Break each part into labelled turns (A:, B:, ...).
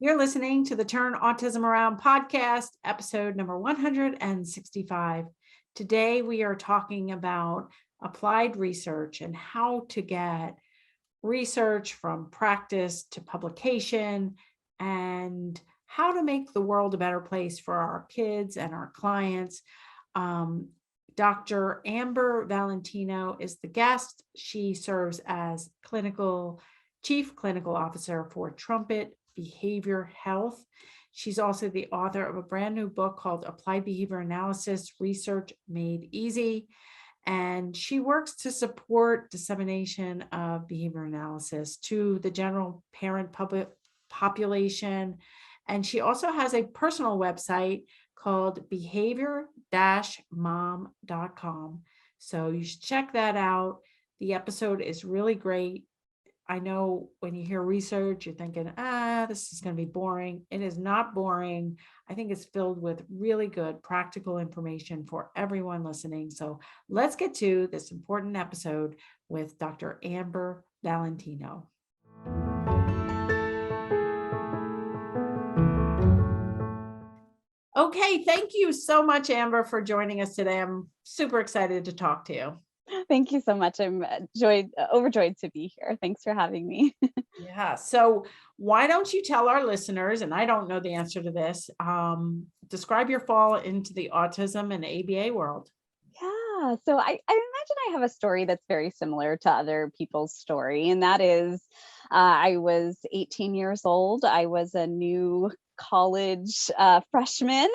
A: You're listening to the Turn Autism Around podcast, episode number 165. Today, we are talking about applied research and how to get research from practice to publication and how to make the world a better place for our kids and our clients. Dr. Amber Valentino is the guest. She serves as Chief Clinical Officer for Trumpet Behavior Health. She's also the author of a brand new book called Applied Behavior Analysis Research Made Easy. And she works to support dissemination of behavior analysis to the general parent public population. And she also has a personal website called behavior-mom.com. So you should check that out. The episode is really great. I know when you hear research, you're thinking, this is going to be boring. It is not boring. I think it's filled with really good practical information for everyone listening. So let's get to this important episode with Dr. Amber Valentino. Okay, thank you so much, Amber, for joining us today. I'm super excited to talk to you.
B: Thank you so much. I'm overjoyed to be here. Thanks for having me.
A: Yeah. So why don't you tell our listeners, and I don't know the answer to this, describe your fall into the autism and ABA world.
B: Yeah. So I imagine I have a story that's very similar to other people's story. And that is, I was 18 years old. I was a new college freshman,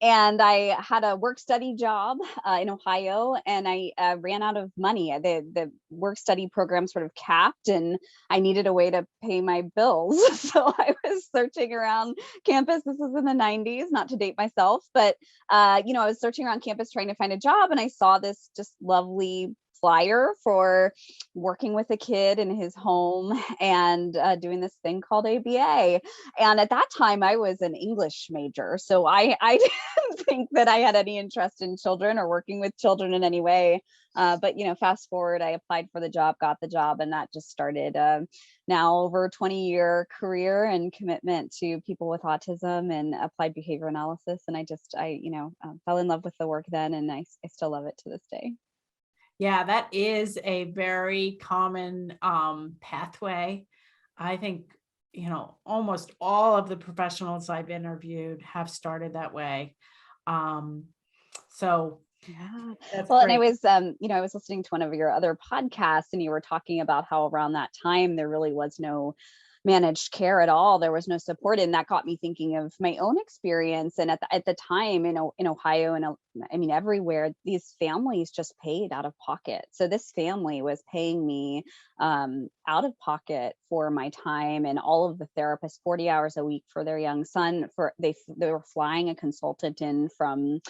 B: and I had a work-study job in Ohio, and I ran out of money. The work-study program sort of capped, and I needed a way to pay my bills. So I was searching around campus. This was in the 90s, not to date myself, but I was searching around campus trying to find a job, and I saw this just lovely flyer for working with a kid in his home and doing this thing called ABA. And at that time, I was an English major, so I didn't think that I had any interest in children or working with children in any way. But fast forward, I applied for the job, got the job, and that just started now over 20-year career and commitment to people with autism and applied behavior analysis. And I fell in love with the work then, and I still love it to this day.
A: Yeah, that is a very common pathway. I think, almost all of the professionals I've interviewed have started that way. So
B: yeah,
A: that's
B: well,
A: great.
B: and I was listening to one of your other podcasts, and you were talking about how around that time there really was no managed care at all. There was no support, and that got me thinking of my own experience. And at the time, in Ohio, and everywhere, these families just paid out of pocket. So this family was paying me out of pocket for my time, and all of the therapists 40 hours a week for their young son. They were flying a consultant in from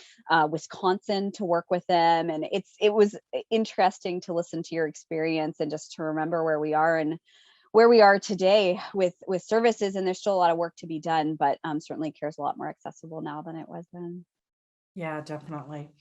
B: Wisconsin to work with them, and it was interesting to listen to your experience and just to remember where we are and where we are today with services. And there's still a lot of work to be done, but certainly care is a lot more accessible now than it was then.
A: Yeah, definitely.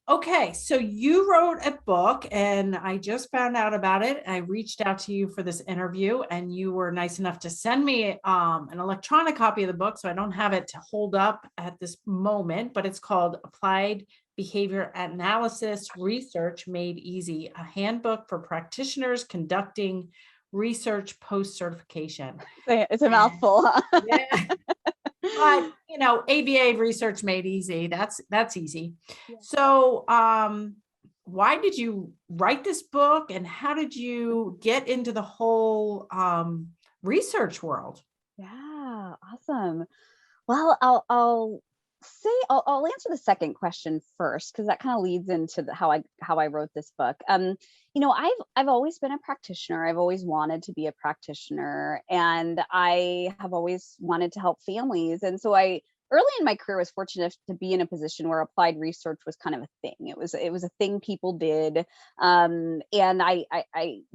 A: Okay, so you wrote a book, and I just found out about it. I reached out to you for this interview, and you were nice enough to send me an electronic copy of the book, so I don't have it to hold up at this moment, but it's called Applied Behavior Analysis Research Made Easy, a handbook for practitioners conducting research post-certification.
B: It's a mouthful. Huh?
A: Yeah. But ABA research made easy. That's easy. Yeah. So why did you write this book, and how did you get into the whole research world?
B: Yeah, awesome. Well, I'll answer the second question first, because that kind of leads into how I wrote this book. I've always been a practitioner. I've always wanted to be a practitioner, and I have always wanted to help families. And so early in my career was fortunate to be in a position where applied research was kind of a thing. It was a thing people did, and I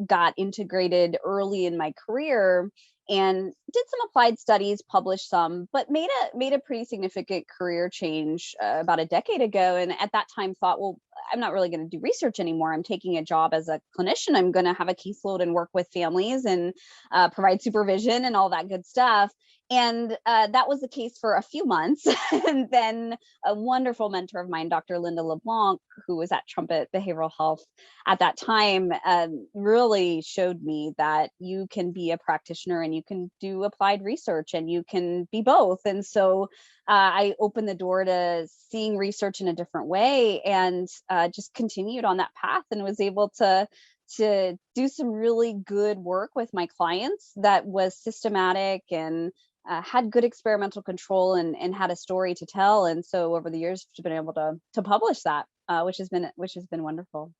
B: got integrated early in my career and did some applied studies, published some, but made a pretty significant career change about a decade ago. And at that time thought, well, I'm not really going to do research anymore. I'm taking a job as a clinician. I'm going to have a caseload and work with families and provide supervision and all that good stuff. And that was the case for a few months. And then a wonderful mentor of mine, Dr. Linda LeBlanc, who was at Trumpet Behavioral Health at that time, really showed me that you can be a practitioner and you can do applied research and you can be both. And so I opened the door to seeing research in a different way, and just continued on that path and was able to do some really good work with my clients that was systematic and had good experimental control, and had a story to tell. And so over the years, I've been able to publish that, which has been wonderful.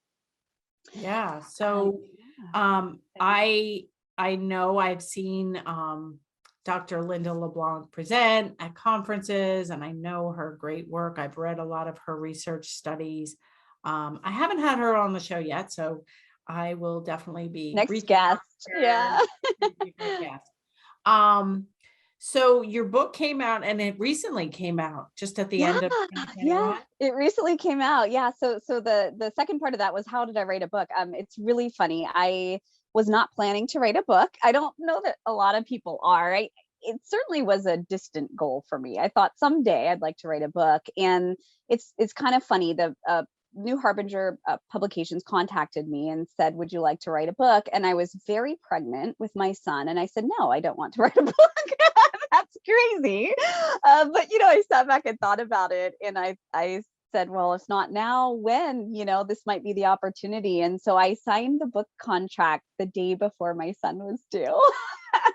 A: Yeah.
B: Um,
A: So
B: yeah.
A: um,
B: Exciting.
A: I know I've seen Dr. Linda LeBlanc present at conferences, and I know her great work. I've read a lot of her research studies. I haven't had her on the show yet, so I will definitely be
B: Next
A: reaching out
B: guest.
A: to her
B: Yeah.
A: to be my guest. Um, so your book came out, and it recently came out just at the
B: Yeah,
A: end of
B: yeah,
A: 2021.
B: it recently came out. Yeah, so the second part of that was, how did I write a book? It's really funny. I was not planning to write a book. I don't know that a lot of people are. It certainly was a distant goal for me. I thought someday I'd like to write a book, and it's kind of funny. The New Harbinger Publications contacted me and said, "Would you like to write a book?" And I was very pregnant with my son, and I said, "No, I don't want to write a book." That's crazy. But I sat back and thought about it, and I said, well, if not now, when? This might be the opportunity. And so I signed the book contract the day before my son was due.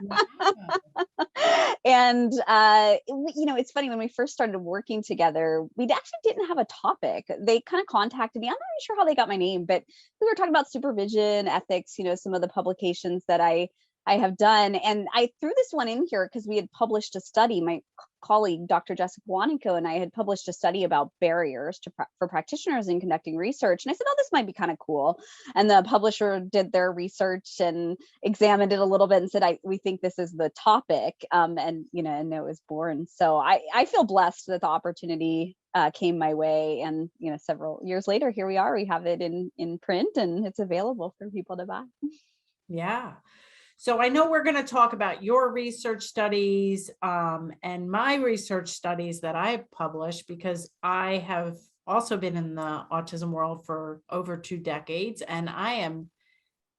A: Wow.
B: And it's funny, when we first started working together, we actually didn't have a topic. They kind of contacted me. I'm not really sure how they got my name, but we were talking about supervision, ethics, some of the publications that I have done. And I threw this one in here because we had published a study. My colleague, Dr. Jessica Wanico, and I had published a study about barriers for practitioners in conducting research. And I said, oh, this might be kind of cool. And the publisher did their research and examined it a little bit and said, we think this is the topic. And it was born. So I feel blessed that the opportunity came my way. And, several years later, here we are. We have it in print, and it's available for people to buy.
A: Yeah. So I know we're going to talk about your research studies and my research studies that I've published, because I have also been in the autism world for over 2 decades, and I am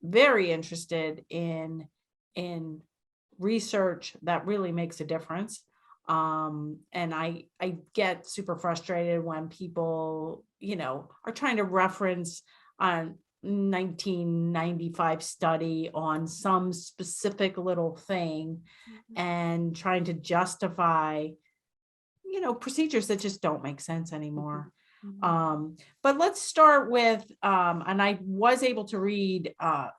A: very interested in research that really makes a difference. And I get super frustrated when people, are trying to reference on 1995 study on some specific little thing
B: Mhm.
A: and trying to justify, procedures that just don't make sense
B: Mhm.
A: anymore.
B: Mhm.
A: But let's start with, and I was able to read a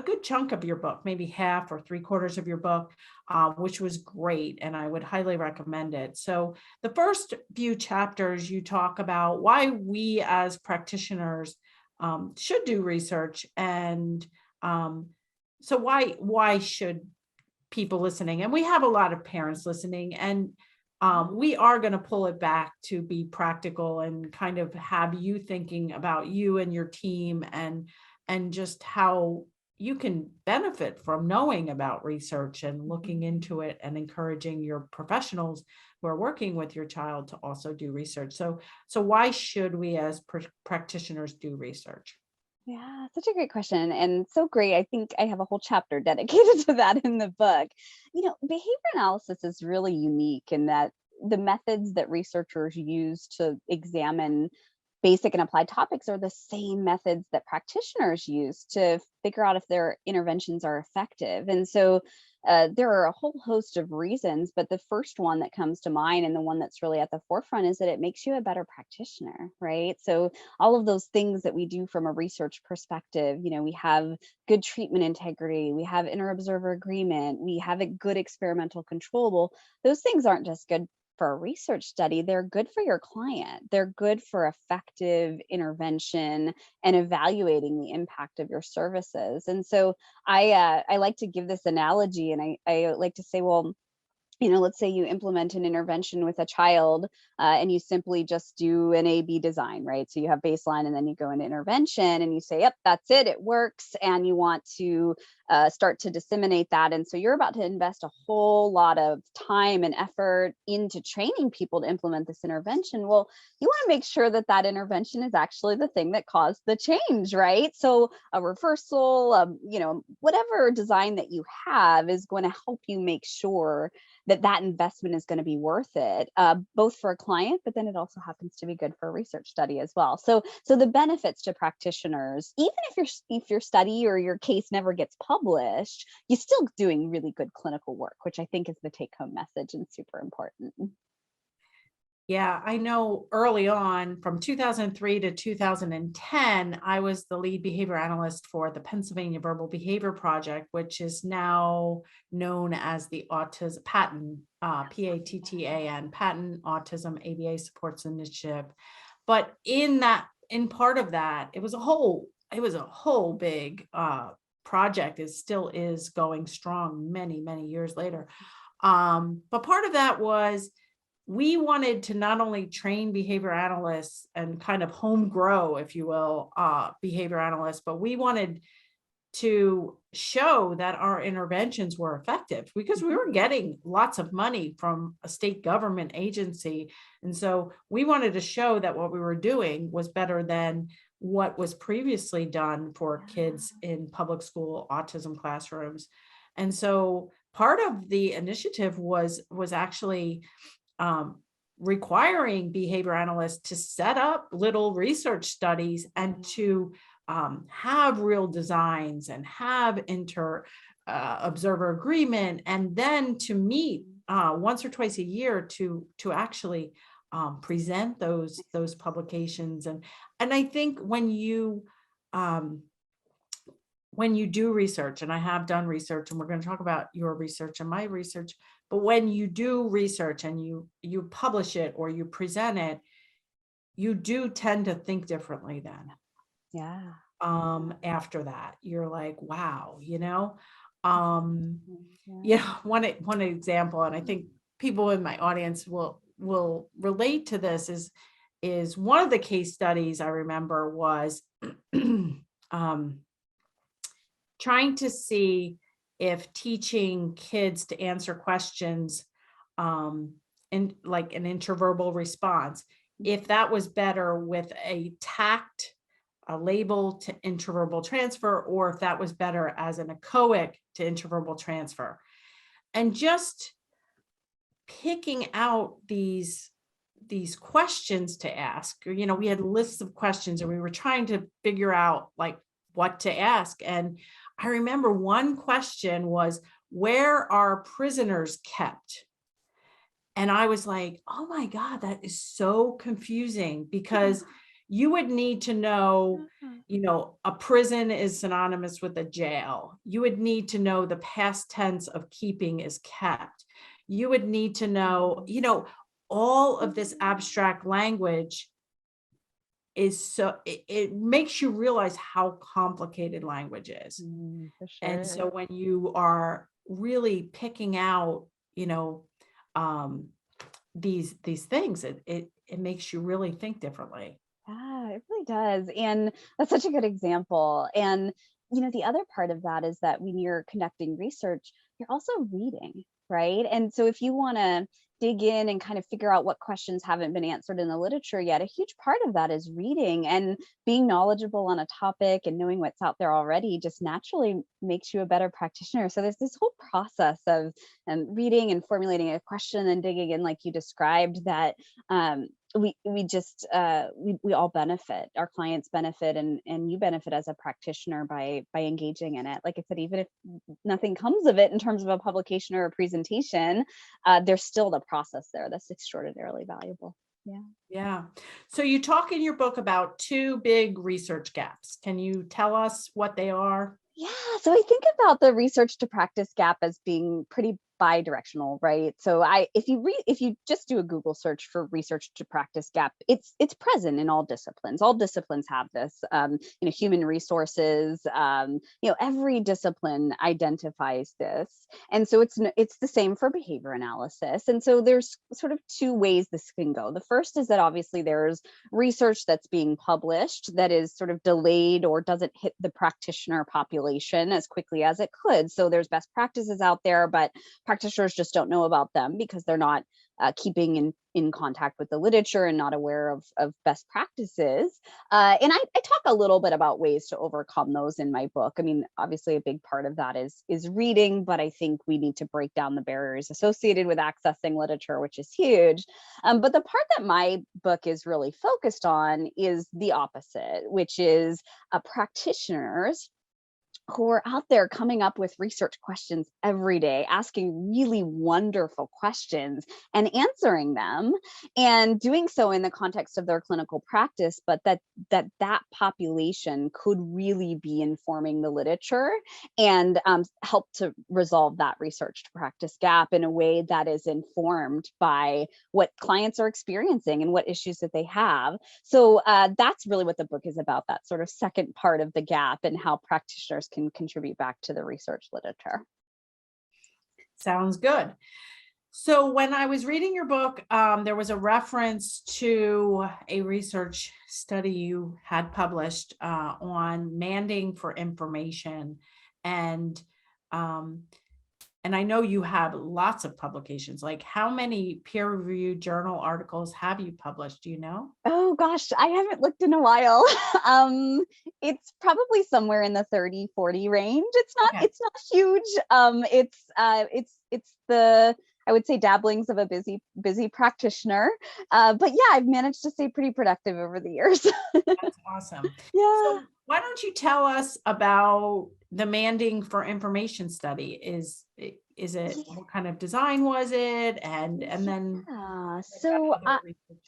A: good chunk of your book, maybe half or three-quarters of your book, which was great, and I would highly recommend it. So the first few chapters, you talk about why we as practitioners should do research, and so why should people listening? And we have a lot of parents listening, and we are going to pull it back to be practical and kind of have you thinking about you and your team, and just how you can benefit from knowing about research and looking
B: Mhm.
A: into it, and encouraging your professionals who are working with your child to also do research. So why should we as practitioners do research?
B: Yeah, such a great question, and so great. I think I have a whole chapter dedicated to that in the book. Behavior analysis is really unique in that the methods that researchers use to examine basic and applied topics are the same methods that practitioners use to figure out if their interventions are effective. And so there are a whole host of reasons, but the first one that comes to mind, and the one that's really at the forefront, is that it makes you a better practitioner, right? So all of those things that we do from a research perspective, we have good treatment integrity, we have inter-observer agreement, we have a good experimental control. Well, those things aren't just good for a research study, they're good for your client. They're good for effective intervention and evaluating the impact of your services. And so I like to give this analogy, and I like to say, well, let's say you implement an intervention with a child, and you simply just do an A/B design, right? So you have baseline and then you go into intervention and you say, yep, that's it, it works. And you want to start to disseminate that. And so you're about to invest a whole lot of time and effort into training people to implement this intervention. Well, you want to make sure that that intervention is actually the thing that caused the change, right? So a reversal, whatever design that you have is going to help you make sure that that investment is going to be worth it, both for a client, but then it also happens to be good for a research study as well. So the benefits to practitioners, even if your study or your case never gets published, you're still doing really good clinical work, which I think is the take home message and super important.
A: Yeah, I know early on from 2003 to 2010, I was the lead behavior analyst for the Pennsylvania Verbal Behavior Project, which is now known as the Autism Patent, PATTAN, Patent Autism ABA Supports Initiative. But in part of that, it was a whole big project. It still is going strong many, many years later. But part of that was we wanted to not only train behavior analysts and kind of home grow, if you will, behavior analysts, but we wanted to show that our interventions were effective because we were getting lots of money from a state government agency. And so we wanted to show that what we were doing was better than what was previously done for kids in public school autism classrooms. And so part of the initiative was actually requiring behavior analysts to set up little research studies and to have real designs and have observer agreement, and then to meet once or twice a year to actually present those publications. And I think when you do research, and I have done research, and we're going to talk about your research and my research, but when you do research and you publish it or you present it, you do tend to think differently then.
B: Yeah.
A: After that, you're like, wow, one example, and I think people in my audience will relate to this, is one of the case studies I remember was trying to see if teaching kids to answer questions in like an interverbal response, if that was better with a label to interverbal transfer, or if that was better as an echoic to interverbal transfer. And just picking out these questions to ask, we had lists of questions and we were trying to figure out like what to ask. And I remember one question was, where are prisoners kept? And I was like, oh my God, that is so confusing, because you would need to know, a prison is synonymous with a jail. You would need to know the past tense of keeping is kept. You would need to know, all of this abstract language is so, it makes you realize how complicated language is.
B: For sure.
A: And so when you are really picking out, these things, it makes you really think differently.
B: Yeah, it really does. And that's such a good example. And, the other part of that is that when you're conducting research, you're also reading, right? And so if you want to dig in and kind of figure out what questions haven't been answered in the literature yet, a huge part of that is reading, and being knowledgeable on a topic and knowing what's out there already just naturally makes you a better practitioner. So there's this whole process of reading and formulating a question and digging in, like you described, that we all benefit, our clients benefit, and you benefit as a practitioner by engaging in it. Like I said, even if nothing comes of it in terms of a publication or a presentation, there's still the process there that's extraordinarily valuable.
A: Yeah. So you talk in your book about two big research gaps. Can you tell us what they are?
B: Yeah, so I think about the research to practice gap as being pretty bi-directional, right? So if you just do a Google search for research to practice gap, it's present in all disciplines. All disciplines have this. Human resources, every discipline identifies this. And so it's the same for behavior analysis. And so there's sort of two ways this can go. The first is that obviously there's research that's being published that is sort of delayed or doesn't hit the practitioner population as quickly as it could. So there's best practices out there, but practitioners just don't know about them because they're not keeping in contact with the literature and not aware of best practices. And I talk a little bit about ways to overcome those in my book. I mean, obviously a big part of that is reading, but I think we need to break down the barriers associated with accessing literature, which is huge. But the part that my book is really focused on is the opposite, which is practitioners who are out there coming up with research questions every day, asking really wonderful questions and answering them, and doing so in the context of their clinical practice, but that population could really be informing the literature and help to resolve that research to practice gap in a way that is informed by what clients are experiencing and what issues that they have. So that's really what the book is about, that sort of second part of the gap and how practitioners can contribute back to the research literature.
A: Sounds good. So when I was reading your book, there was a reference to a research study you had published on manding for information, and I know you have lots of publications. Like, how many peer-reviewed journal articles have you published? Do you know?
B: Oh gosh, I haven't looked in a while. It's probably somewhere in the 30, 40 range.
A: Okay.
B: It's not huge. It's the, I would say, dabblings of a busy practitioner. But yeah, I've managed to stay pretty productive over the years.
A: That's awesome.
B: Yeah.
A: So why don't you tell us about the manding for information study? Is it, what kind of design was it? And then
B: Yeah.
A: what about
B: So
A: other research?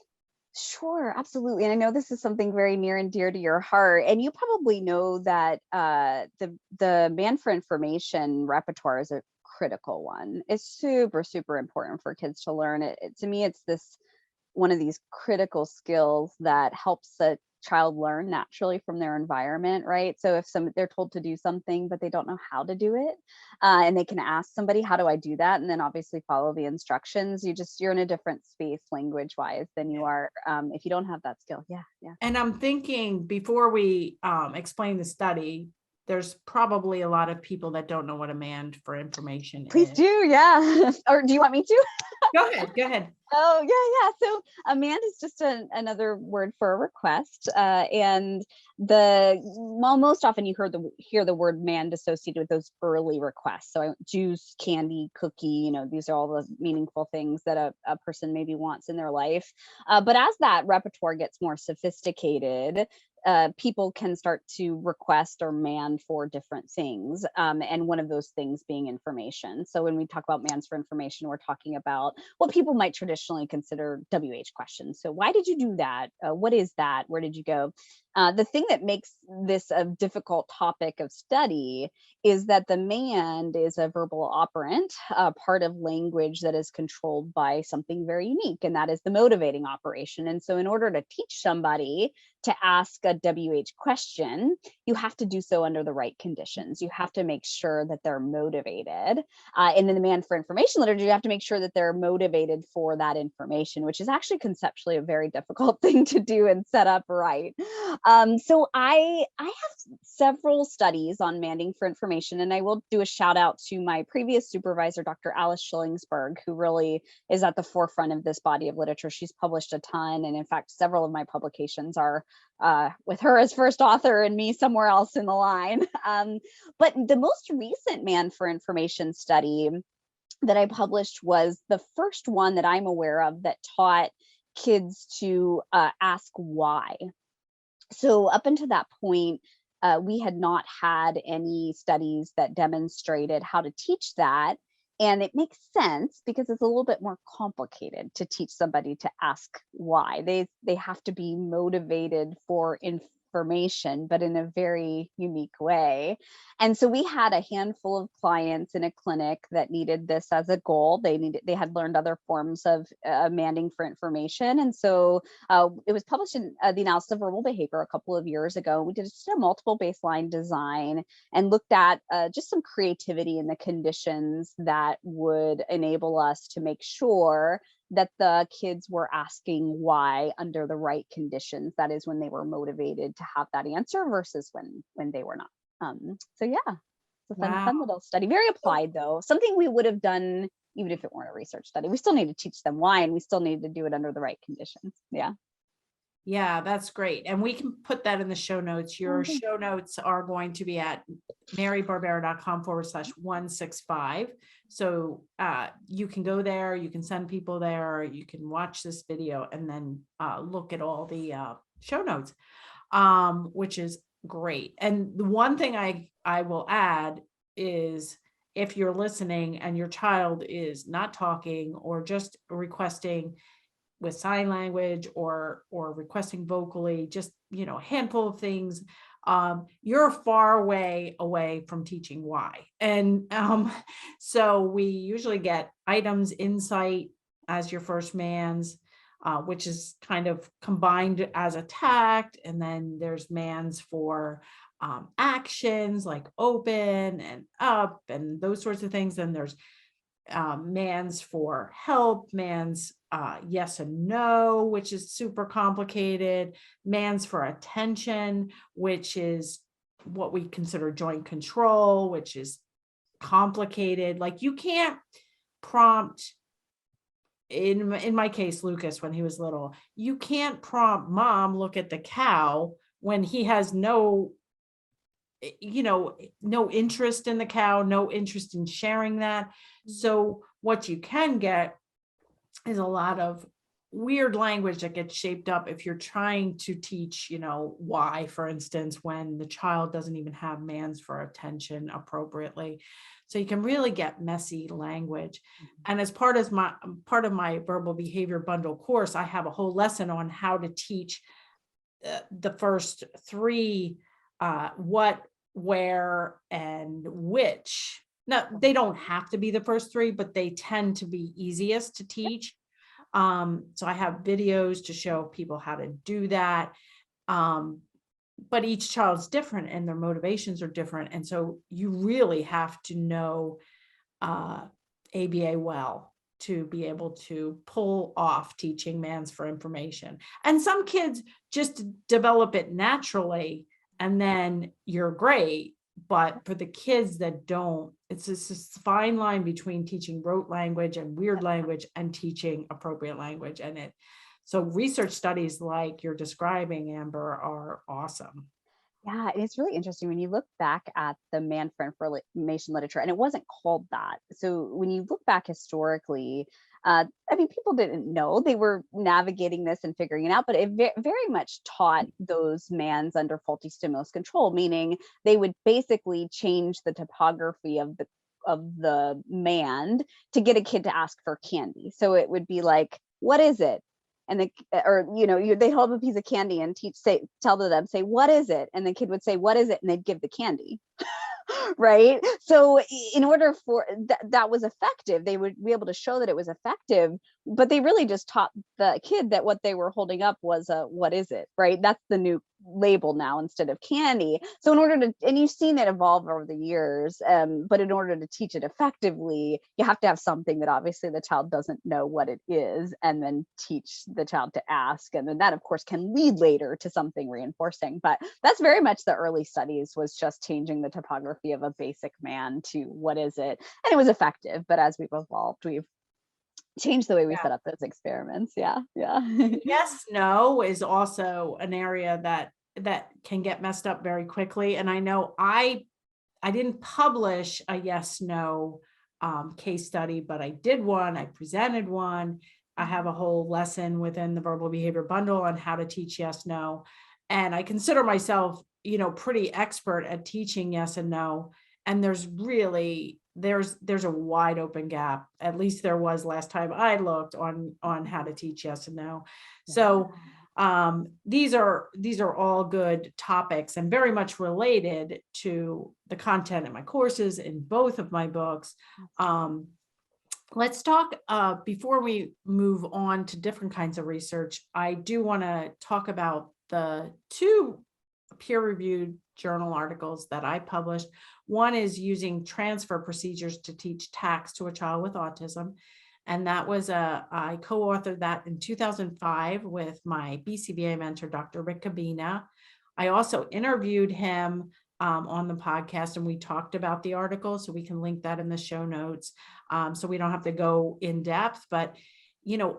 B: sure, absolutely. And I know this is something very near and dear to your heart. And you probably know that the man for information repertoire is a critical one. It's super, super important for kids to learn. To me, it's this one of these critical skills that helps a child learn naturally from their environment, right? So if they're told to do something but they don't know how to do it, and they can ask somebody, how do I do that, and then obviously follow the instructions, you're in a different space language wise than you are if you don't have that skill. Yeah, yeah.
A: And I'm thinking, before we explain the study, there's probably a lot of people that don't know what a mand for information
B: Please
A: is.
B: do, yeah. Or do you want me to?
A: Go ahead, go ahead.
B: Oh, yeah, yeah. So a is just another word for a request. And most often you hear the word mand associated with those early requests. So juice, candy, cookie, these are all the meaningful things that a person maybe wants in their life. But as that repertoire gets more sophisticated, people can start to request or man for different things. And one of those things being information. So when we talk about mans for information, we're talking about what people might traditionally consider WH questions. So why did you do that? What is that? Where did you go? The thing that makes this a difficult topic of study is that the mand is a verbal operant, a part of language that is controlled by something very unique, and that is the motivating operation. And so in order to teach somebody to ask a WH question, you have to do so under the right conditions. You have to make sure that they're motivated. And in the demand for information literature, you have to make sure that they're motivated for that information, which is actually conceptually a very difficult thing to do and set up right. So I have several studies on manding for information, and I will do a shout out to my previous supervisor, Dr. Alice Schillingsberg, who really is at the forefront of this body of literature. She's published a ton, and in fact, several of my publications are with her as first author and me somewhere else in the line. But the most recent man for information study that I published was the first one that I'm aware of that taught kids to ask why. So up until that point, we had not had any studies that demonstrated how to teach that. And it makes sense because it's a little bit more complicated to teach somebody to ask why. They have to be motivated for information, but in a very unique way. And so we had a handful of clients in a clinic that needed this as a goal. They had learned other forms of demanding for information. And so it was published in the Analysis of Verbal Behavior a couple of years ago. We did just a multiple baseline design and looked at just some creativity in the conditions that would enable us to make sure that the kids were asking why under the right conditions. That is, when they were motivated to have that answer versus when they were not. So yeah, it's a
A: Wow.
B: fun little study. Very applied though. Something we would have done even if it weren't a research study. We still need to teach them why, and we still need to do it under the right conditions. Yeah.
A: Yeah, that's great. And we can put that in the show notes. Your
B: Okay.
A: show notes are going to be at marybarbera.com/165. So you can go there, you can send people there, you can watch this video and then look at all the show notes, which is great. And the one thing I will add is, if you're listening and your child is not talking or just requesting with sign language or requesting vocally, just, a handful of things, you're far away from teaching why. And so we usually get items, insight as your first man's, which is kind of combined as a tact. And then there's man's for actions like open and up and those sorts of things. Then there's man's for help, man's yes and no, which is super complicated, man's for attention, which is what we consider joint control, which is complicated. Like, you can't prompt, in my case, Lucas, when he was little, you can't prompt mom, look at the cow, when he has no no interest in the cow, no interest in sharing that. So what you can get is a lot of weird language that gets shaped up if you're trying to teach, why, for instance, when the child doesn't even have man's for attention appropriately. So you can really get messy language. And as part of my verbal behavior bundle course, I have a whole lesson on how to teach the first three, what, where, and which. Now, they don't have to be the first three, but they tend to be easiest to teach. So I have videos to show people how to do that. But each child's different and their motivations are different. And so you really have to know ABA well to be able to pull off teaching man's for information. And some kids just develop it naturally, and then you're great. But for the kids that don't, it's this fine line between teaching rote language and weird language and teaching appropriate language. So research studies like you're describing, Amber, are awesome.
B: Yeah, and it's really interesting when you look back at the man for information literature, and it wasn't called that. So when you look back historically, people didn't know, they were navigating this and figuring it out, but it very much taught those mans under faulty stimulus control, meaning they would basically change the topography of the man to get a kid to ask for candy. So it would be like, "What is it?" And they'd hold up a piece of candy and tell them, say, "What is it?" And the kid would say, "What is it?" And they'd give the candy. Right. So in order for that was effective, they would be able to show that it was effective, but they really just taught the kid that what they were holding up was what is it? Right. That's the new label now instead of candy. So in order to, and you've seen it evolve over the years, but in order to teach it effectively, you have to have something that obviously the child doesn't know what it is, and then teach the child to ask. And then that, of course, can lead later to something reinforcing. But that's very much the early studies, was just changing the topography of a basic man to what is it? And it was effective. But as we've evolved, we've changed the way we set up those experiments. Yeah. Yeah.
A: Yes, no is also an area that can get messed up very quickly. And I know I didn't publish a yes, no case study, but I did one. I presented one. I have a whole lesson within the verbal behavior bundle on how to teach yes, no. And I consider myself, pretty expert at teaching yes and no. And there's a wide open gap. At least there was last time I looked on how to teach yes and no. So These are all good topics and very much related to the content in my courses in both of my books. Let's talk, before we move on to different kinds of research, I do want to talk about the two peer-reviewed journal articles that I published. One is using transfer procedures to teach tax to a child with autism. And that was I co-authored that in 2005 with my BCBA mentor, Dr. Rick Cabina. I also interviewed him on the podcast, and we talked about the article, so we can link that in the show notes. So we don't have to go in depth, but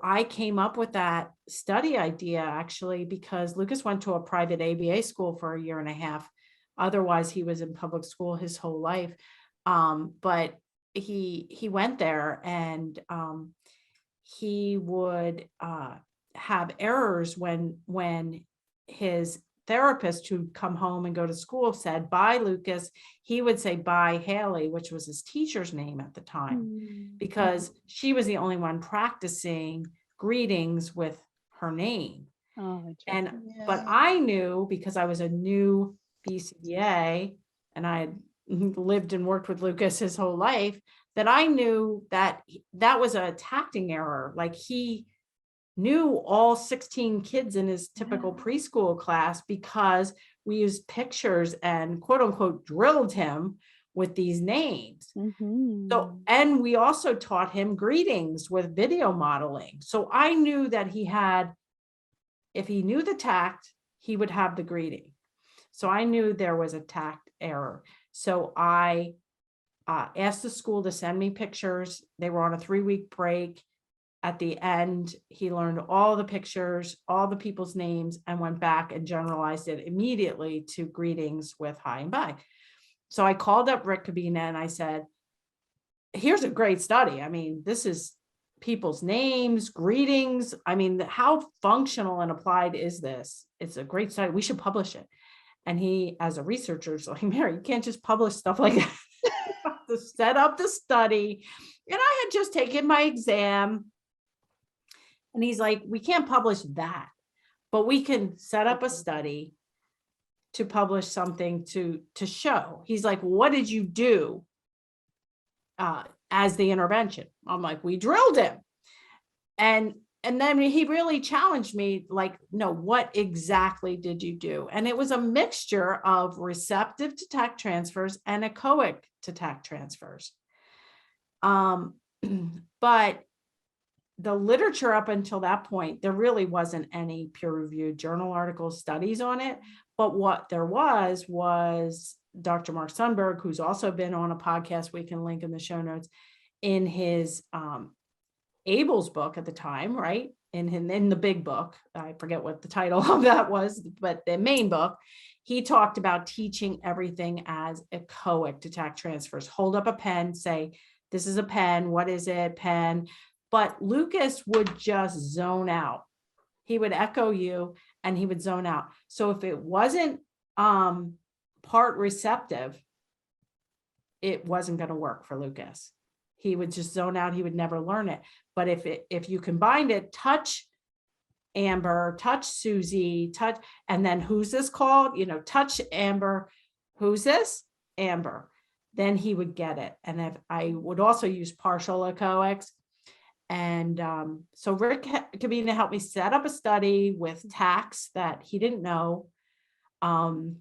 A: I came up with that study idea actually because Lucas went to a private ABA school for a year and a half. Otherwise, he was in public school his whole life. But he went there, and he would have errors when his therapist who'd come home and go to school said, "Bye, Lucas." He would say, "Bye, Haley," which was his teacher's name at the time, because she was the only one practicing greetings with her name.
B: Oh,
A: But I knew, because I was a new BCBA and I had lived and worked with Lucas his whole life, that I knew that that was a tacting error. Like, he knew all 16 kids in his typical preschool class because we used pictures and quote unquote drilled him with these names. So, and we also taught him greetings with video modeling. So I knew that if he knew the tact, he would have the greeting. So I knew there was a tact error. So I asked the school to send me pictures. They were on a 3-week break. At the end, he learned all the pictures, all the people's names, and went back and generalized it immediately to greetings with hi and bye. So I called up Rick Cabina and I said, "Here's a great study. I mean, this is people's names, greetings. I mean, how functional and applied is this? It's a great study. We should publish it." And he, as a researcher, is like, "Mary, you can't just publish stuff like that." To set up the study. And I had just taken my exam. And he's like, "We can't publish that, but we can set up a study to publish something to show." He's like, "What did you do as the intervention?" I'm like, "We drilled him." And then he really challenged me, like, "No, what exactly did you do?" And it was a mixture of receptive to tact transfers and echoic to tact transfers. But the literature up until that point, there really wasn't any peer-reviewed journal article studies on it. But what there was Dr. Mark Sundberg, who's also been on a podcast we can link in the show notes, in his Abel's book at the time, right? In the big book, I forget what the title of that was, but the main book, he talked about teaching everything as echoic to tact transfers. Hold up a pen, say, "This is a pen. What is it? Pen." But Lucas would just zone out. He would echo you and he would zone out. So if it wasn't part receptive, it wasn't going to work for Lucas. He would just zone out. He would never learn it. But if you combined it, touch Amber, touch Susie, touch, and then who's this called? Touch Amber. Who's this? Amber. Then he would get it. And if I would also use partial echoics. And so Rick Cabina helped me set up a study with tax that he didn't know. And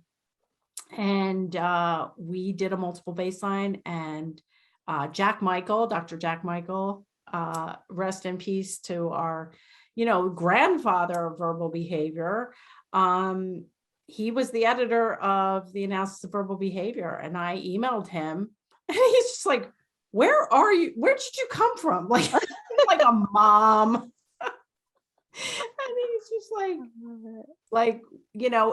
A: we did a multiple baseline, and Dr. Jack Michael, rest in peace to our, grandfather of verbal behavior. He was the editor of the Analysis of Verbal Behavior, and I emailed him, and he's just like, "Where are you? Where did you come from?" Like a mom. And he's just like,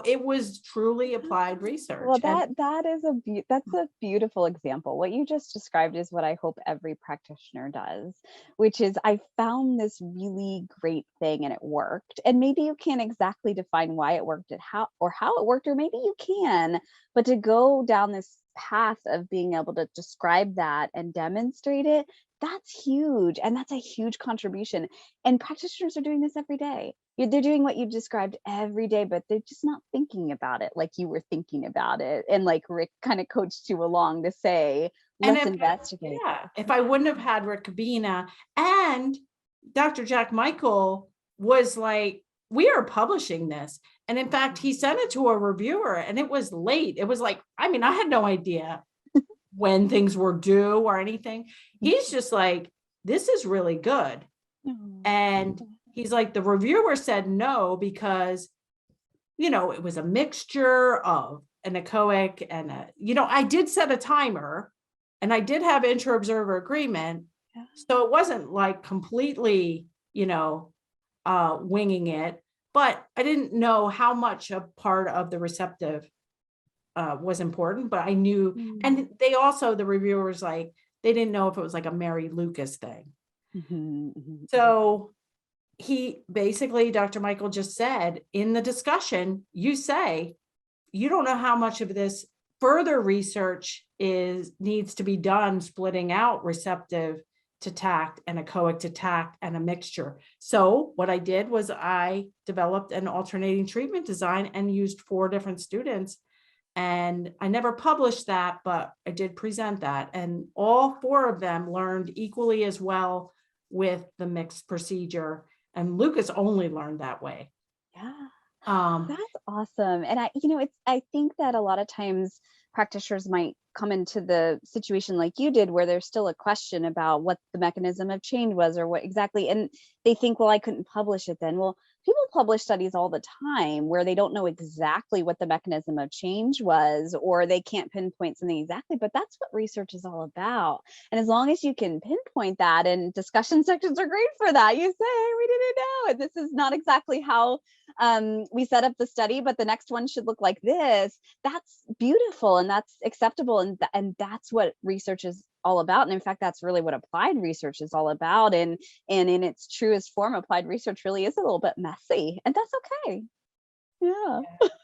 A: it was truly applied research.
B: Well, that's a beautiful example. What you just described is what I hope every practitioner does, which is, I found this really great thing and it worked. And maybe you can't exactly define why it worked and how it worked, or maybe you can, but to go down this path of being able to describe that and demonstrate it, That's huge, and that's a huge contribution, and practitioners are doing this every day. They're doing what you described every day, but they're just not thinking about it like you were thinking about it, and like Rick kinda coached you along to say,
A: And
B: "Let's
A: if
B: investigate
A: yeah,
B: this."
A: if I wouldn't have had Rick Cabina and Dr. Jack Michael was like, "We are publishing this." And in fact, he sent it to a reviewer and it was late. It was like, I mean, I had no idea when things were due or anything. He's just like, "This is really good." And he's like, the reviewer said no because, it was a mixture of an echoic and I did set a timer and I did have inter-observer agreement.
B: Yeah.
A: So it wasn't like completely, winging it, but I didn't know how much a part of the receptive was important, but I knew,
B: Mm.
A: and they also, the reviewers, like, they didn't know if it was like a Mary Lucas thing.
B: Mhm, mhm, mhm.
A: So he basically, Dr. Michael just said in the discussion, you say, you don't know how much of this further research needs to be done splitting out receptive to tact and echoic to tact and a mixture. So what I did was I developed an alternating treatment design and used 4 different students. And I never published that, but I did present that. And all 4 of them learned equally as well with the mixed procedure. And Lucas only learned that way.
B: Yeah.
A: Um,
B: That's awesome. And I think that a lot of times practitioners might come into the situation like you did, where there's still a question about what the mechanism of change was or what exactly, and they think, well, I couldn't publish it then. Well, people publish studies all the time where they don't know exactly what the mechanism of change was, or they can't pinpoint something exactly, but that's what research is all about. And as long as you can pinpoint that, and discussion sections are great for that, you say, hey, we didn't know. And this is not exactly how we set up the study, but the next one should look like this. That's beautiful and that's acceptable. And that's what research is all about. And in fact, that's really what applied research is all about. And in its truest form, applied research really is a little bit messy, and that's okay. Yeah.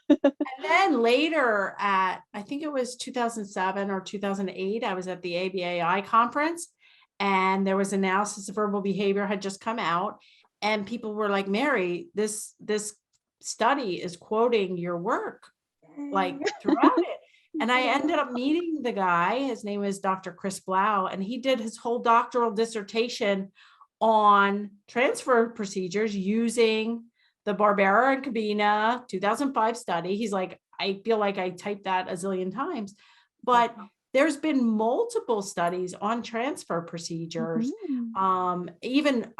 A: And then later I think it was 2007 or 2008, I was at the ABAI conference and there was analysis of verbal behavior had just come out. And people were like, Mary, this study is quoting your work like throughout it. And I ended up meeting the guy. His name is Dr. Chris Blau, and he did his whole doctoral dissertation on transfer procedures using the Barbera and Cabina 2005 study. He's like, I feel like I typed that a zillion times, but there's been multiple studies on transfer procedures.
B: Mhm.
A: Even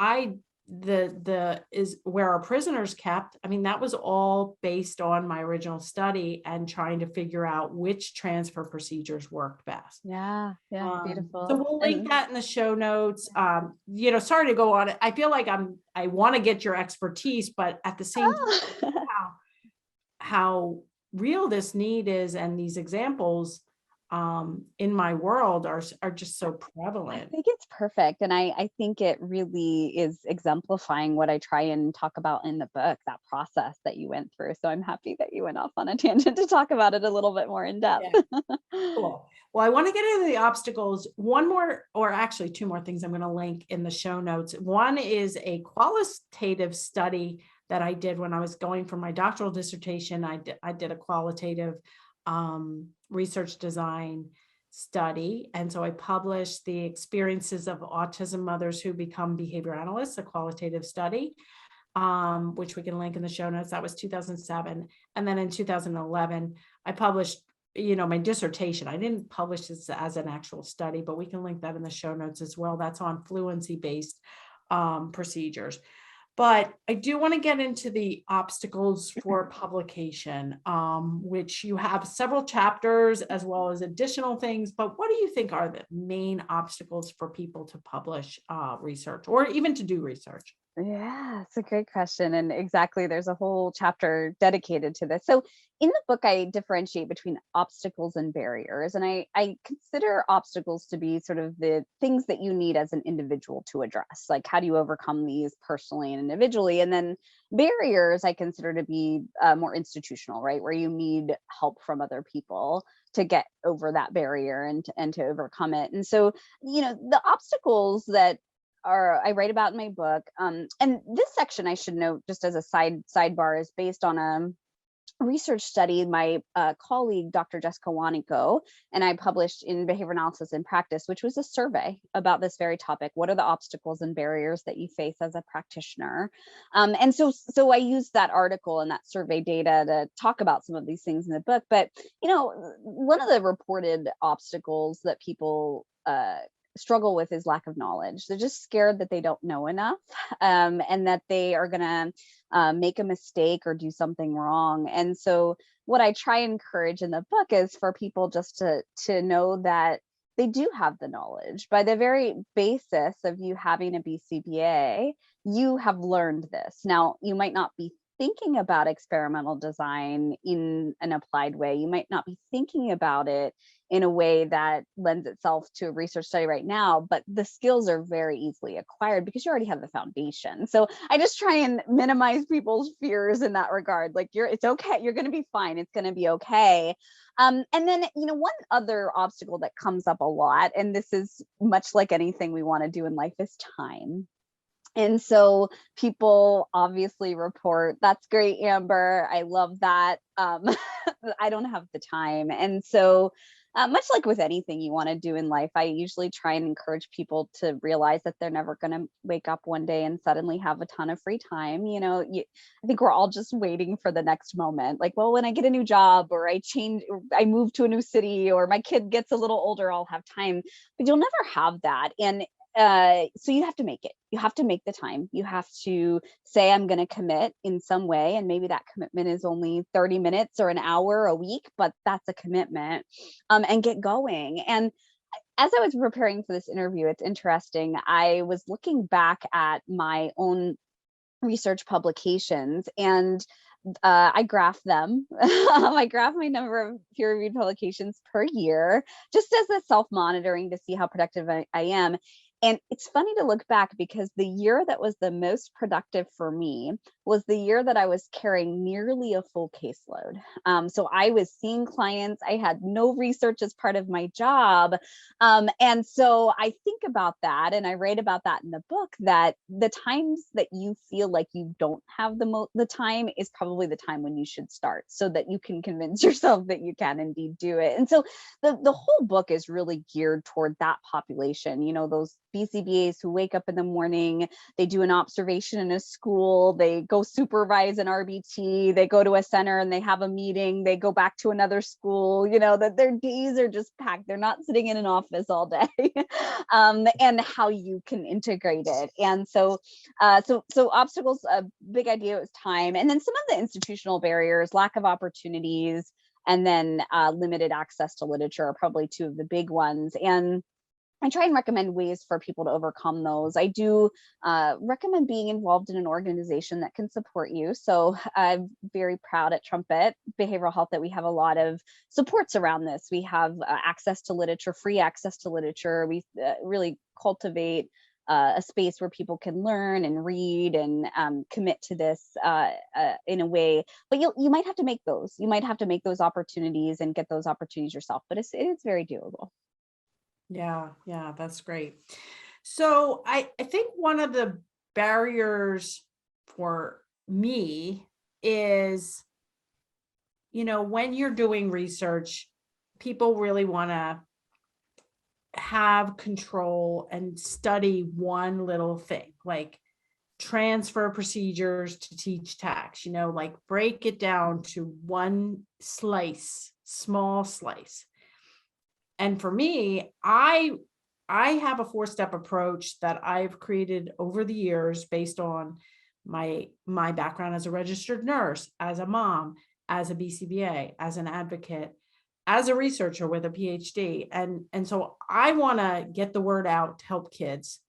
A: the is where our prisoners kept. I mean, that was all based on my original study and trying to figure out which transfer procedures worked best.
B: Yeah, yeah,
A: So
B: beautiful.
A: we'll link
B: And
A: that in the show notes. Sorry to go on it. I feel like I want to get your expertise, but at the same time,
B: oh.
A: how real this need is and these examples in my world are just so
B: I
A: prevalent.
B: think it's perfect. And I think it really is exemplifying what I try and talk about in the book, that process that you went through. So I'm happy that you went off on a tangent to talk about it a little bit more in depth.
A: Yeah. Cool. Well, I want to get into the obstacles. One more, or actually 2 more things I'm going to link in the show notes. One is a qualitative study that I did when I was going for my doctoral dissertation. I did a qualitative research design study. And so I published the experiences of autism mothers who become behavior analysts, a qualitative study, which we can link in the show notes. That was 2007. And then in 2011, I published my dissertation. I didn't publish this as an actual study, but we can link that in the show notes as well. That's on fluency based procedures. But I do want to get into the obstacles for publication, which you have several chapters as well as additional things. But what do you think are the main obstacles for people to publish research or even to do research?
B: Yeah, it's a great question. And exactly, there's a whole chapter dedicated to this. So in the book, I differentiate between obstacles and barriers. And I consider obstacles to be sort of the things that you need as an individual to address. Like, how do you overcome these personally and individually? And then barriers, I consider to be more institutional, right? Where you need help from other people to get over that barrier and to overcome it. And so, the obstacles that I write about in my book. And this section, I should note, just as a sidebar, is based on a research study my colleague, Dr. Jessica Wanico, and I published in Behavior Analysis in Practice, which was a survey about this very topic. What are the obstacles and barriers that you face as a practitioner? And so I used that article and that survey data to talk about some of these things in the book. But one of the reported obstacles that people struggle with is lack of knowledge. They're just scared that they don't know enough, and that they are going to make a mistake or do something wrong. And so what I try and encourage in the book is for people just to know that they do have the knowledge. By the very basis of you having a BCBA, you have learned this. Now, you might not be thinking about experimental design in an applied way. You might not be thinking about it in a way that lends itself to a research study right now, but the skills are very easily acquired because you already have the foundation. So I just try and minimize people's fears in that regard. Like, it's okay. You're going to be fine. It's going to be okay. And then, one other obstacle that comes up a lot, and this is much like anything we want to do in life, is time. And so people obviously report, that's great, Amber. I love that. I don't have the time. And so, much like with anything you want to do in life, I usually try and encourage people to realize that they're never going to wake up one day and suddenly have a ton of free time. I think we're all just waiting for the next moment. Like, well, when I get a new job, or I move to a new city, or my kid gets a little older, I'll have time. But you'll never have that. And so you have to make it. You have to make the time. You have to say, I'm going to commit in some way. And maybe that commitment is only 30 minutes or an hour a week, but that's a commitment, and get going. And as I was preparing for this interview, it's interesting. I was looking back at my own research publications, and I graph them. I graph my number of peer-reviewed publications per year, just as a self-monitoring to see how productive I am. And it's funny to look back, because the year that was the most productive for me was the year that I was carrying nearly a full caseload. So I was seeing clients. I had no research as part of my job. And so I think about that, and I write about that in the book, that the times that you feel like you don't have the time is probably the time when you should start, so that you can convince yourself that you can indeed do it. And so the whole book is really geared toward that population, those BCBAs who wake up in the morning, they do an observation in a school, they go supervise an RBT, they go to a center and they have a meeting, they go back to another school, that their days are just packed. They're not sitting in an office all day. And how you can integrate it. And so obstacles, a big idea was time. And then some of the institutional barriers, lack of opportunities, and then limited access to literature are probably two of the big ones. And I try and recommend ways for people to overcome those. I do recommend being involved in an organization that can support you. So I'm very proud at Trumpet Behavioral Health that we have a lot of supports around this. We have access to literature, free access to literature. We really cultivate a space where people can learn and read and commit to this in a way. But you might have to make those. You might have to make those opportunities and get those opportunities yourself. But it is very doable.
A: Yeah, that's great. So I think one of the barriers for me is, when you're doing research, people really want to have control and study one little thing, like transfer procedures to teach tax, like break it down to one slice, small slice. And for me, I have a four-step approach that I've created over the years based on my background as a registered nurse, as a mom, as a BCBA, as an advocate, as a researcher with a PhD. And so I want to get the word out to help kids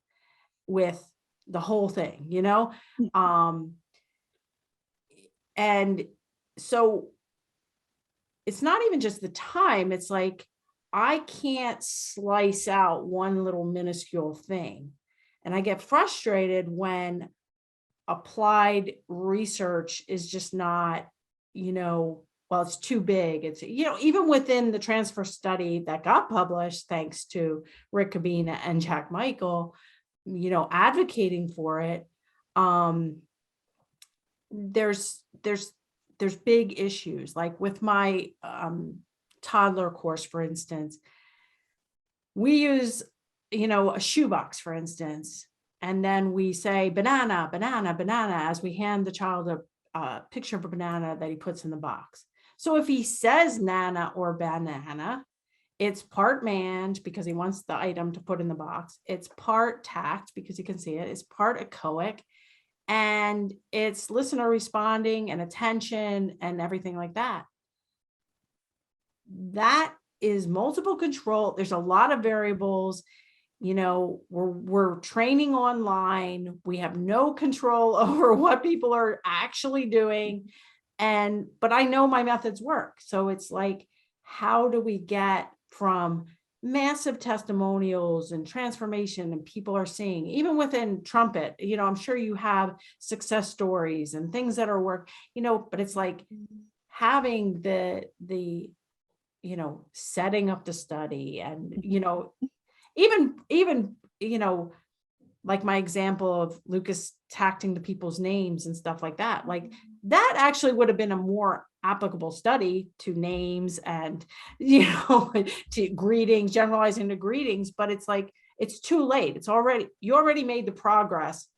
A: with the whole thing, you know? Um, and so it's not even just the time, it's like, I can't slice out one little minuscule thing. And I get frustrated when applied research is just not, well, it's too big. It's, even within the transfer study that got published, thanks to Rick Cabina and Jack Michael, advocating for it. Um, there's big issues, like with my toddler course, for instance. We use, a shoebox, for instance, and then we say banana, banana, banana as we hand the child a picture of a banana that he puts in the box. So if he says nana or banana, it's part manned because he wants the item to put in the box. It's part tact because he can see it. It's part echoic, and it's listener responding and attention and everything like that. That is multiple control. There's a lot of variables. We're training online. We have no control over what people are actually doing. But I know my methods work. So it's like, how do we get from massive testimonials and transformation and people are seeing, even within Trumpet, I'm sure you have success stories and things that are work, but it's like having the setting up the study and, even, like my example of Lucas tacting the people's names and stuff like that, like that actually would have been a more applicable study to names and, to greetings, generalizing to greetings, but it's like, it's too late. You already made the progress.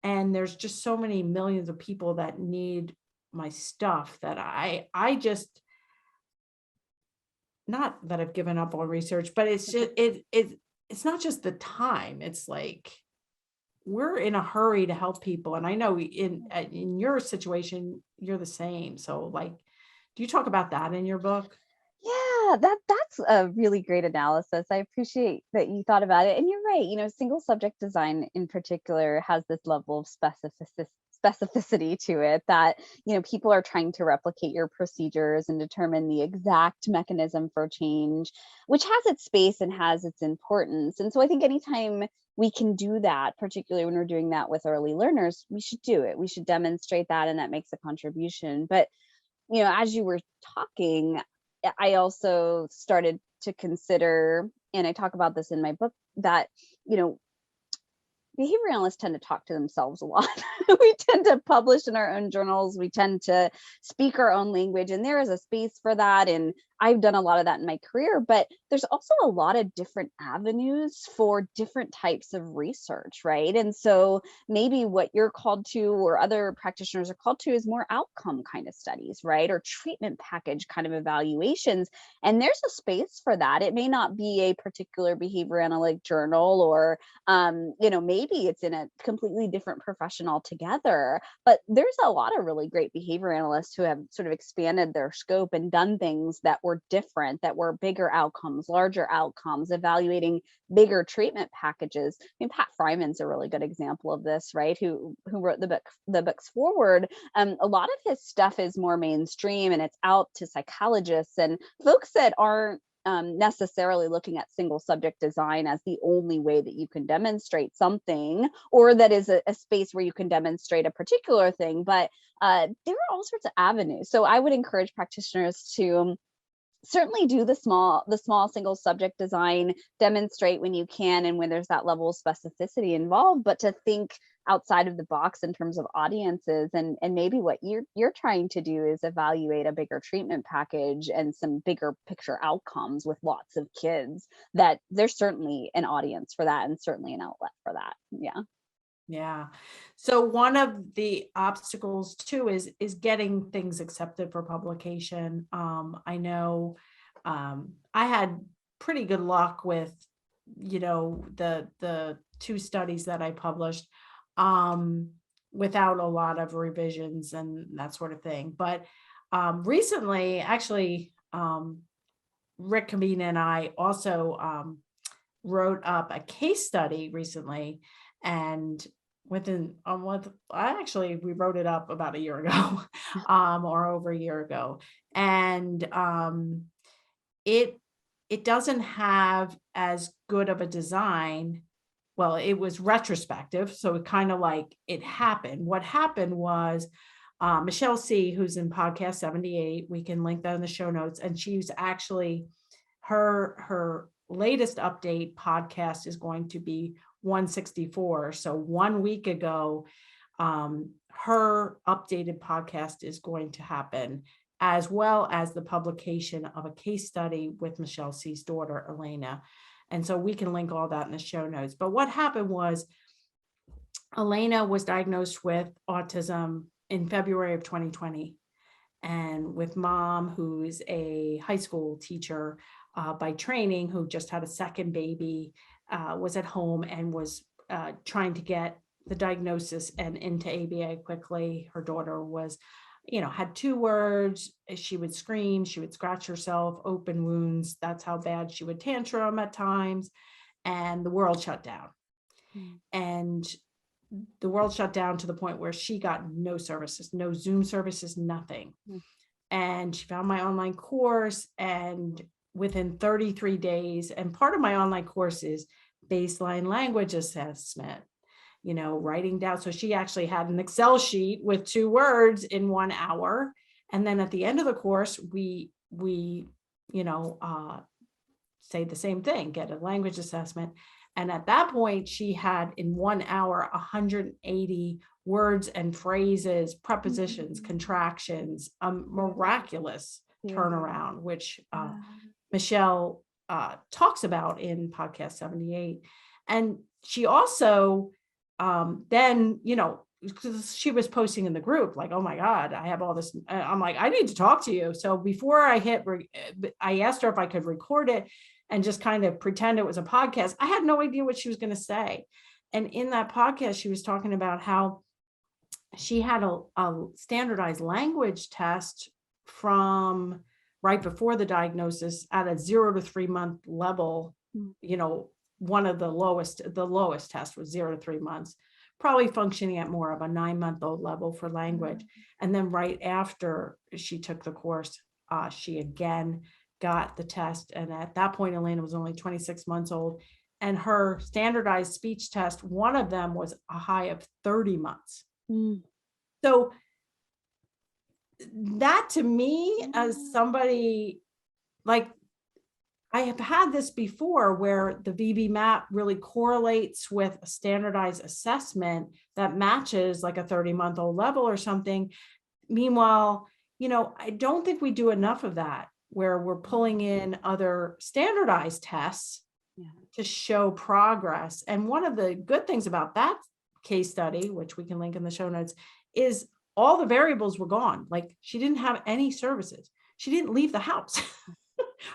A: And there's just so many millions of people that need my stuff that I just, not that I've given up on research, but it's just, it's not just the time. It's like, we're in a hurry to help people. And I know in your situation, you're the same. So like, do you talk about that in your book?
B: Yeah, that's a really great analysis. I appreciate that you thought about it. And you're right, single subject design in particular has this level of specificity to it that, people are trying to replicate your procedures and determine the exact mechanism for change, which has its space and has its importance. And so I think anytime we can do that, particularly when we're doing that with early learners, we should do it. We should demonstrate that, and that makes a contribution. But as you were talking, I also started to consider, and I talk about this in my book, that, you know, behavioralists tend to talk to themselves a lot. We tend to publish in our own journals. We tend to speak our own language, and there is a space for that. And I've done a lot of that in my career, but there's also a lot of different avenues for different types of research, right? And so maybe what you're called to, or other practitioners are called to, is more outcome kind of studies, right? Or treatment package kind of evaluations. And there's a space for that. It may not be a particular behavior analytic journal, or maybe it's in a completely different profession altogether, but there's a lot of really great behavior analysts who have sort of expanded their scope and done things that were different, that were bigger outcomes, larger outcomes, evaluating bigger treatment packages. I mean, Pat Fryman's a really good example of this, right? Who wrote the books Forward. A lot of his stuff is more mainstream, and it's out to psychologists and folks that aren't necessarily looking at single subject design as the only way that you can demonstrate something, or that is a space where you can demonstrate a particular thing. But there are all sorts of avenues. So I would encourage practitioners to certainly do the small single subject design, demonstrate when you can and when there's that level of specificity involved, but to think outside of the box in terms of audiences, and maybe what you're trying to do is evaluate a bigger treatment package and some bigger picture outcomes with lots of kids. That there's certainly an audience for that, and certainly an outlet for that. Yeah.
A: Yeah. So one of the obstacles too is getting things accepted for publication. I know I had pretty good luck with, the two studies that I published without a lot of revisions and that sort of thing. But recently, actually, Rick Kameen and I also wrote up a case study recently. And within a month, we wrote it up about a year ago, or over a year ago. And it it doesn't have as good of a design. Well, it was retrospective, so it kind of like it happened. What happened was Michelle C, who's in podcast 78, we can link that in the show notes, and she's actually her latest update podcast is going to be 164. So 1 week ago, her updated podcast is going to happen, as well as the publication of a case study with Michelle C's daughter, Elena. And so we can link all that in the show notes. But what happened was Elena was diagnosed with autism in February of 2020. And with mom, who's a high school teacher by training, who just had a second baby, was at home and was trying to get the diagnosis and into ABA quickly. Her daughter was, had 2 words. She would scream, she would scratch herself, open wounds. That's how bad she would tantrum at times. And the world shut down. And the world shut down to the point where she got no services, no Zoom services, nothing. And she found my online course, and within 33 days, and part of my online course is baseline language assessment, writing down. So she actually had an Excel sheet with 2 words in 1 hour. And then at the end of the course, we say the same thing, get a language assessment. And at that point, she had in 1 hour, 180 words and phrases, prepositions, contractions, a miraculous turnaround, which Michelle talks about in podcast 78. And she also then, because she was posting in the group, like, oh my God, I have all this. I'm like, I need to talk to you. So before I asked her if I could record it and just kind of pretend it was a podcast. I had no idea what she was going to say. And in that podcast, she was talking about how she had a standardized language test from right before the diagnosis at a 0 to 3 month level. One of the lowest test was 0 to 3 months, probably functioning at more of a 9-month-old level for language. And then right after she took the course, she again got the test. And at that point, Elena was only 26 months old. And her standardized speech test, one of them was a high of 30 months. So that, to me, as somebody, like, I have had this before where the VB map really correlates with a standardized assessment that matches like a 30-month-old level or something. Meanwhile, I don't think we do enough of that, where we're pulling in other standardized tests to show progress. And one of the good things about that case study, which we can link in the show notes, is all the variables were gone. Like, she didn't have any services. She didn't leave the house.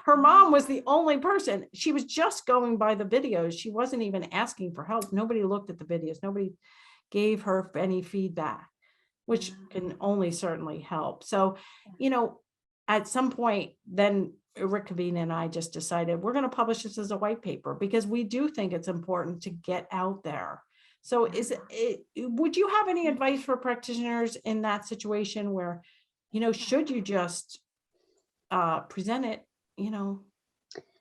A: Her mom was the only person. She was just going by the videos. She wasn't even asking for help. Nobody looked at the videos. Nobody gave her any feedback, which can only certainly help. So, at some point, then Rick Kavina and I just decided we're going to publish this as a white paper, because we do think it's important to get out there. So would you have any advice for practitioners in that situation where, should you just present it,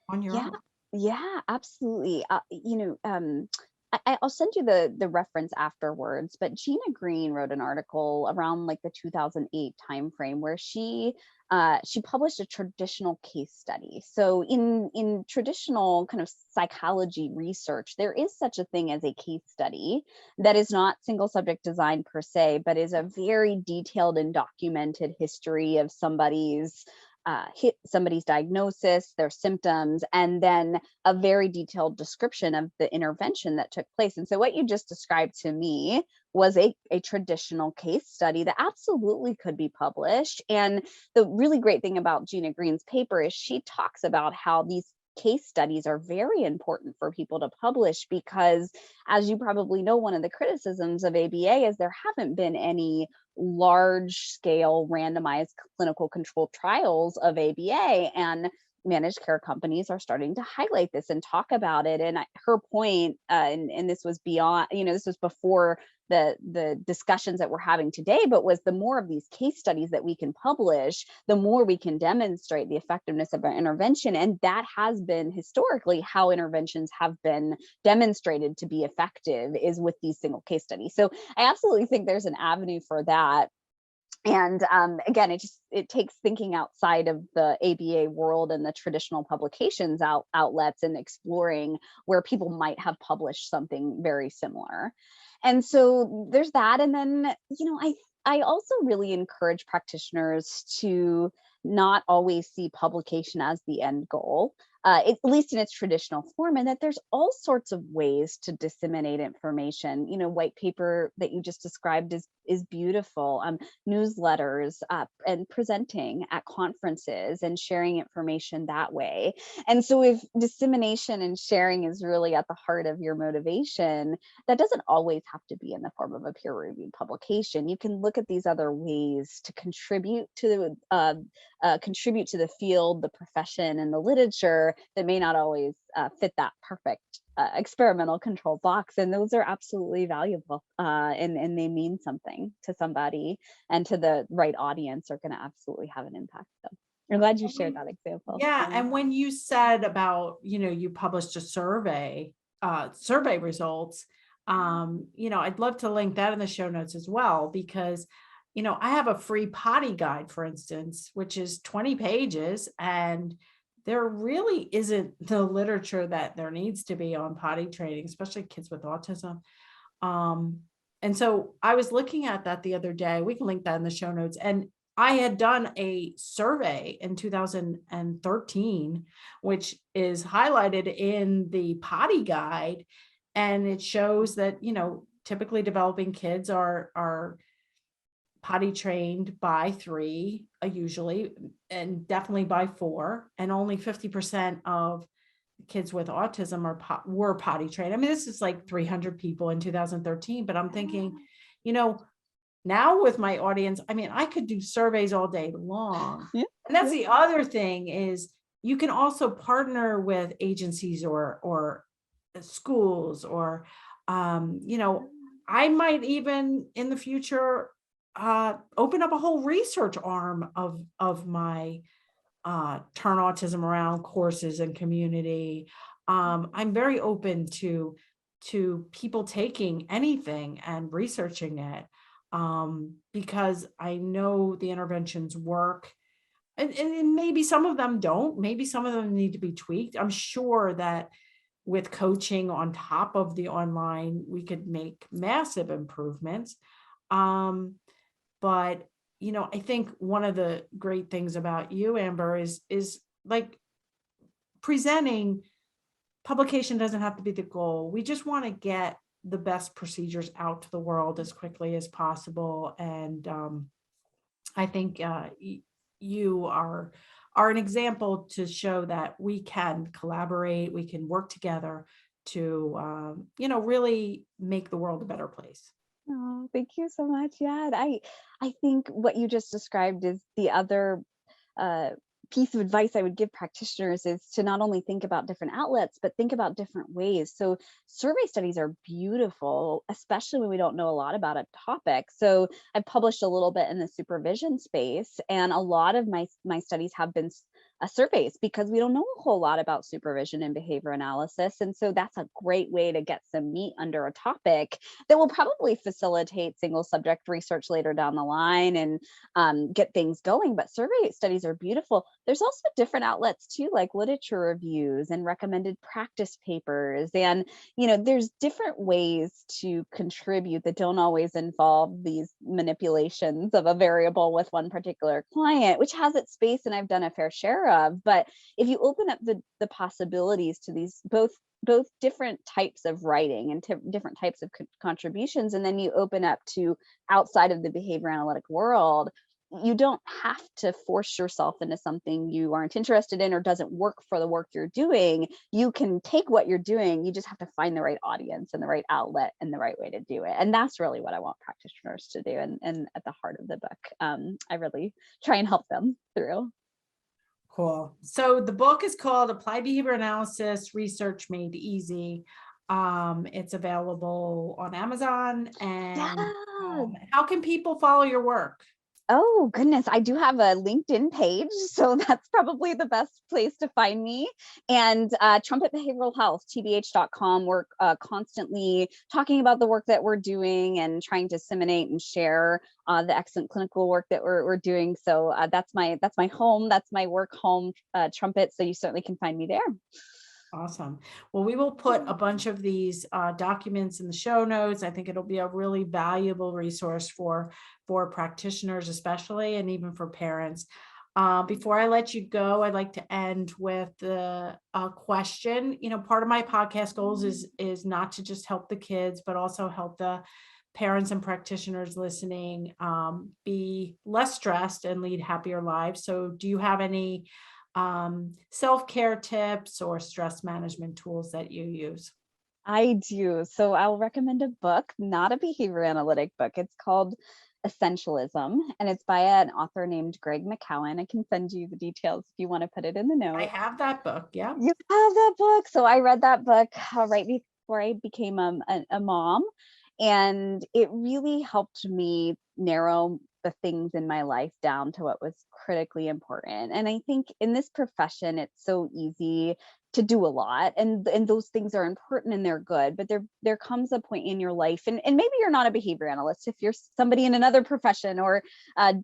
A: on your own?
B: Yeah, absolutely. I'll send you the reference afterwards, but Gina Green wrote an article around like the 2008 timeframe where she published a traditional case study. So in traditional kind of psychology research, there is such a thing as a case study that is not single subject design per se, but is a very detailed and documented history of somebody's diagnosis, their symptoms, and then a very detailed description of the intervention that took place. And so what you just described to me was a traditional case study that absolutely could be published. And the really great thing about Gina Green's paper is she talks about how these case studies are very important for people to publish, because, as you probably know, one of the criticisms of ABA is there haven't been any large scale randomized clinical control trials of ABA. And managed care companies are starting to highlight this and talk about it. And her point, and this was beyond, this was before the discussions that we're having today, but was the more of these case studies that we can publish, the more we can demonstrate the effectiveness of our intervention. And that has been historically how interventions have been demonstrated to be effective, is with these single case studies. So I absolutely think there's an avenue for that. And again, it takes thinking outside of the ABA world and the traditional publications outlets, and exploring where people might have published something very similar. And so there's that. And then, I also really encourage practitioners to not always see publication as the end goal, at least in its traditional form, and that there's all sorts of ways to disseminate information. White paper that you just described is beautiful. Newsletters, and presenting at conferences and sharing information that way. And so if dissemination and sharing is really at the heart of your motivation, that doesn't always have to be in the form of a peer-reviewed publication. You can look at these other ways to contribute to the field, the profession, and the literature that may not always fit that perfect experimental control box. And those are absolutely valuable, and they mean something to somebody, and to the right audience are going to absolutely have an impact. So I'm glad you shared that example.
A: Yeah, and when you said about, you published a survey results, I'd love to link that in the show notes as well, because I have a free potty guide, for instance, which is 20 pages, and there really isn't the literature that there needs to be on potty training, especially kids with autism. Um, and so I was looking at that the other day. We can link that in the show notes. And I had done a survey in 2013, which is highlighted in the potty guide. And it shows that, typically developing kids are potty trained by 3, usually, and definitely by 4, and only 50% of kids with autism were potty trained. I mean, this is like 300 people in 2013, but I'm thinking, you know, now with my audience, I mean, I could do surveys all day long.
B: Yeah.
A: And that's the other thing, is you can also partner with agencies or schools, or I might even in the future open up a whole research arm of my turn autism around courses and community. I'm very open to people taking anything and researching it, because I know the interventions work. And maybe some of them don't, maybe some of them need to be tweaked. I'm sure that with coaching on top of the online, we could make massive improvements. Um, but I think one of the great things about you, Amber, is like presenting. Publication doesn't have to be the goal. We just want to get the best procedures out to the world as quickly as possible. And I think you are an example to show that we can collaborate, we can work together to really make the world a better place.
B: Oh, thank you so much. Yeah, and I think what you just described is the other uh, piece of advice I would give practitioners, is to not only think about different outlets, but think about different ways. So survey studies are beautiful, especially when we don't know a lot about a topic. So I've published a little bit in the supervision space, and a lot of my studies have been surveys, because we don't know a whole lot about supervision and behavior analysis. And so that's a great way to get some meat under a topic that will probably facilitate single subject research later down the line, and get things going. But survey studies are beautiful. There's also different outlets too, like literature reviews and recommended practice papers. And, there's different ways to contribute that don't always involve these manipulations of a variable with one particular client, which has its space, and I've done a fair share of. But if you open up the possibilities to these both different types of writing and different types of contributions, and then you open up to outside of the behavior analytic world, you don't have to force yourself into something you aren't interested in or doesn't work for the work you're doing. You can take what you're doing, you just have to find the right audience and the right outlet and the right way to do it. And that's really what I want practitioners to do. And at the heart of the book, I really try and help them through.
A: Cool. So the book is called Applied Behavior Analysis, Research Made Easy. It's available on Amazon. And
B: Yeah.
A: how can people follow your work?
B: Oh, goodness. I do have a LinkedIn page, so that's probably the best place to find me. And Trumpet Behavioral Health, tbh.com. We're constantly talking about the work that we're doing and trying to disseminate and share the excellent clinical work that we're doing. So that's my home. That's my work home, Trumpet. So you certainly can find me there.
A: Awesome. Well, we will put a bunch of these documents in the show notes. I think it'll be a really valuable resource for practitioners, especially, and even for parents. Before I let you go, I'd like to end with the question. Part of my podcast goals is not to just help the kids, but also help the parents and practitioners listening be less stressed and lead happier lives. So do you have any self-care tips or stress management tools that you use?
B: I do. So I'll recommend a book, not a behavior analytic book. It's called Essentialism, and it's by an author named Greg McKeown. I can send you the details if you want to put it in the
A: I
B: notes.
A: have that book. Yeah.
B: You have that book. So I read that book right before I became a mom, and it really helped me narrow the things in my life down to what was critically important. And I think in this profession, it's so easy to do a lot, and those things are important and they're good, but there comes a point in your life, and maybe you're not a behavior analyst, if you're somebody in another profession or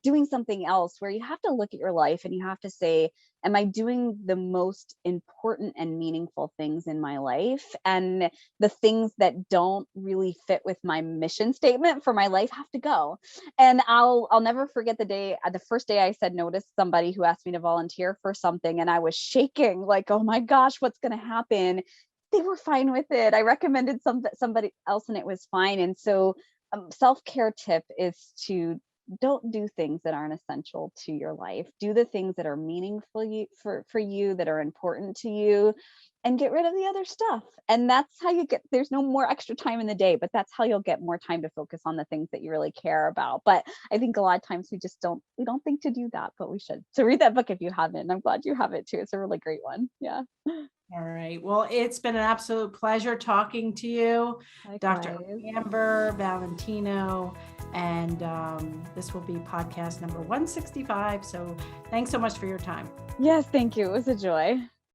B: doing something else, where you have to look at your life and you have to say, am I doing the most important and meaningful things in my life? And the things that don't really fit with my mission statement for my life have to go. And I'll never forget the first day I said no to somebody who asked me to volunteer for something, and I was shaking like, oh my gosh, what's going to happen? They were fine with it. I recommended somebody else and it was fine. And so self-care tip is to don't do things that aren't essential to your life. Do the things that are meaningful for you, that are important to you, and get rid of the other stuff. And that's how there's no more extra time in the day, but that's how you'll get more time to focus on the things that you really care about. But I think a lot of times we don't think to do that, but we should. So read that book if you haven't. I'm glad you have it too. It's a really great one. Yeah.
A: All right. Well, it's been an absolute pleasure talking to you, Dr.
B: Likewise.
A: Amber Valentino. And this will be podcast number 165. So thanks so much for your time.
B: Yes, thank you. It was a joy.